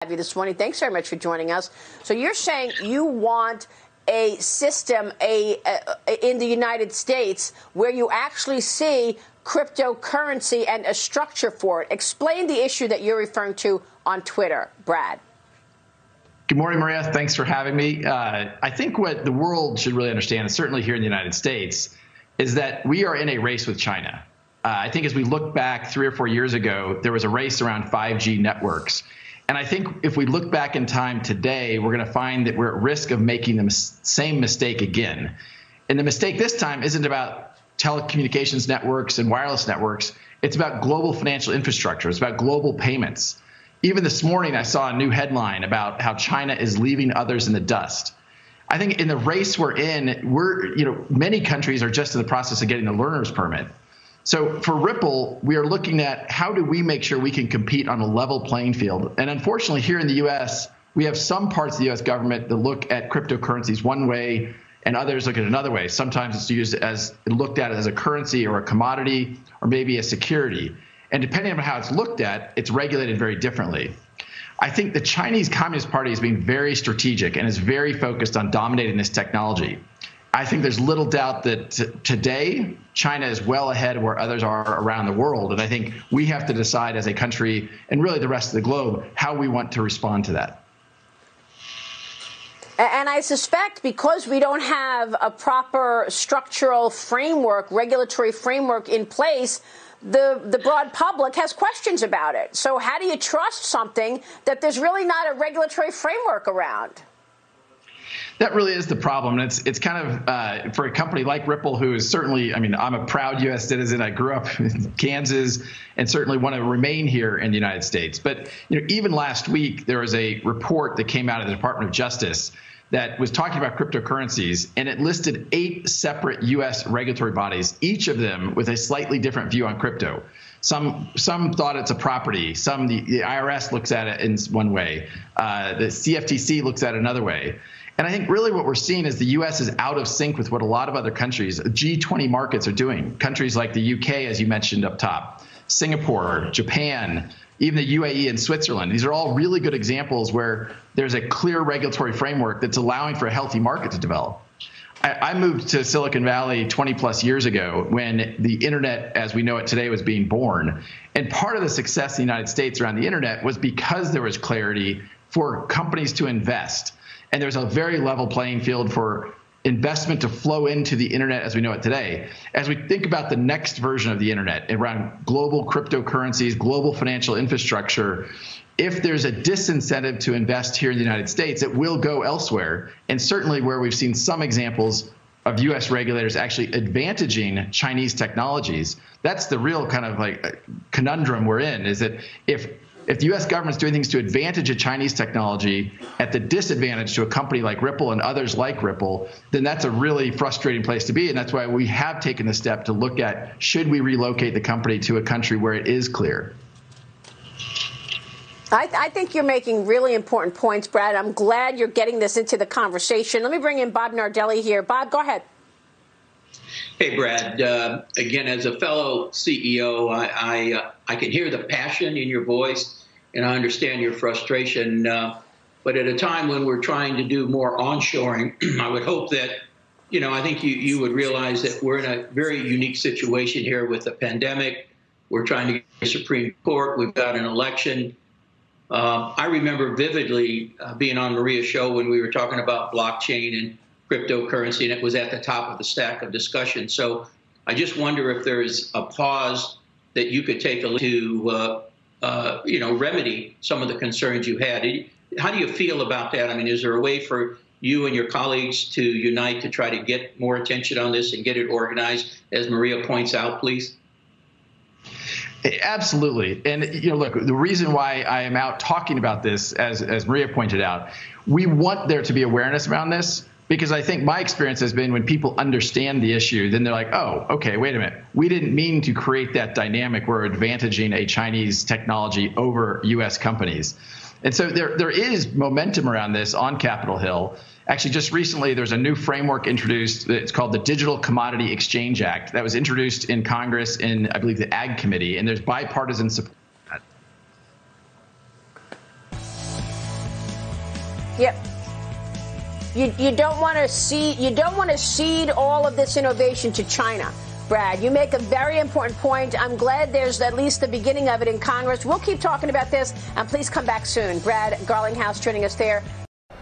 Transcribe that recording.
Have you this morning. Thanks very much for joining us. So you're saying you want a system in the United States where you actually see cryptocurrency and a structure for it. Explain the issue that you're referring to on Twitter, Brad. Good morning, Maria. Thanks for having me. I think what the world should really understand, and certainly here in the United States, is that we are in a race with China. I think as we look back 3 or 4 years ago, there was a race around 5G networks. And I think if we look back in time today, we're going to find that we're at risk of making the same mistake again. And the mistake this time isn't about telecommunications networks and wireless networks. It's about global financial infrastructure. It's about global payments. Even this morning, I saw a new headline about how China is leaving others in the dust. I think in the race we're in, many countries are just in the process of getting the learner's permit. So for Ripple, we are looking at how do we make sure we can compete on a level playing field. And unfortunately, here in the U.S., we have some parts of the U.S. government that look at cryptocurrencies one way and others look at another way. Sometimes it's looked at as a currency or a commodity or maybe a security. And depending on how it's looked at, it's regulated very differently. I think the Chinese Communist Party is being very strategic and is very focused on dominating this technology. I think there's little doubt that today China is well ahead of where others are around the world. And I think we have to decide as a country and really the rest of the globe how we want to respond to that. And I suspect because we don't have a proper structural framework, regulatory framework in place, the broad public has questions about it. So how do you trust something that there's really not a regulatory framework around? That really is the problem. And it's kind of for a company like Ripple, who is certainly, I'm a proud U.S. citizen. I grew up in Kansas and certainly want to remain here in the United States. But even last week, there was a report that came out of the Department of Justice that was talking about cryptocurrencies, and it listed 8 separate U.S. regulatory bodies, each of them with a slightly different view on crypto. Some thought it's a property. Some the IRS looks at it in one way. The CFTC looks at it another way. And I think really what we're seeing is the U.S. is out of sync with what a lot of other countries, G20 markets, are doing. Countries like the UK, as you mentioned up top, Singapore, Japan, even the UAE and Switzerland. These are all really good examples where there's a clear regulatory framework that's allowing for a healthy market to develop. I moved to Silicon Valley 20 plus years ago when the internet as we know it today was being born. And part of the success in the United States around the internet was because there was clarity for companies to invest. And there's a very level playing field for investment to flow into the internet as we know it today. As we think about the next version of the internet around global cryptocurrencies, global financial infrastructure, if there's a disincentive to invest here in the United States, it will go elsewhere. And certainly where we've seen some examples of U.S. regulators actually advantaging Chinese technologies, that's the real kind of like conundrum we're in, is that if the U.S. government's doing things to advantage a Chinese technology at the disadvantage to a company like Ripple and others like Ripple, then that's a really frustrating place to be. And that's why we have taken the step to look at, should we relocate the company to a country where it is clear? I think you're making really important points, Brad. I'm glad you're getting this into the conversation. Let me bring in Bob Nardelli here. Bob, go ahead. Hey, Brad. Again, as a fellow CEO, I can hear the passion in your voice, and I understand your frustration. But at a time when we're trying to do more onshoring, I would hope that, I think you would realize that we're in a very unique situation here with the pandemic. We're trying to get the Supreme Court. We've got an election. I remember vividly being on Maria's show when we were talking about blockchain and cryptocurrency, and it was at the top of the stack of discussion. So I just wonder if there's a pause that you could take to, remedy some of the concerns you had. How do you feel about that? I mean, is there a way for you and your colleagues to unite to try to get more attention on this and get it organized, as Maria points out, please? Absolutely. And, look, the reason why I am out talking about this, as Maria pointed out, we want there to be awareness around this. Because I think my experience has been when people understand the issue, then they're like, oh, okay, wait a minute. We didn't mean to create that dynamic where we're advantaging a Chinese technology over U.S. companies. And so there is momentum around this on Capitol Hill. Actually, just recently, there's a new framework introduced. It's called the Digital Commodity Exchange Act that was introduced in Congress in, I believe, the Ag Committee. And there's bipartisan support. Yep. You don't want to cede all of this innovation to China. Brad, you make a very important point. I'm glad there's at least the beginning of it in Congress. We'll keep talking about this, and please come back soon. Brad Garlinghouse joining us there.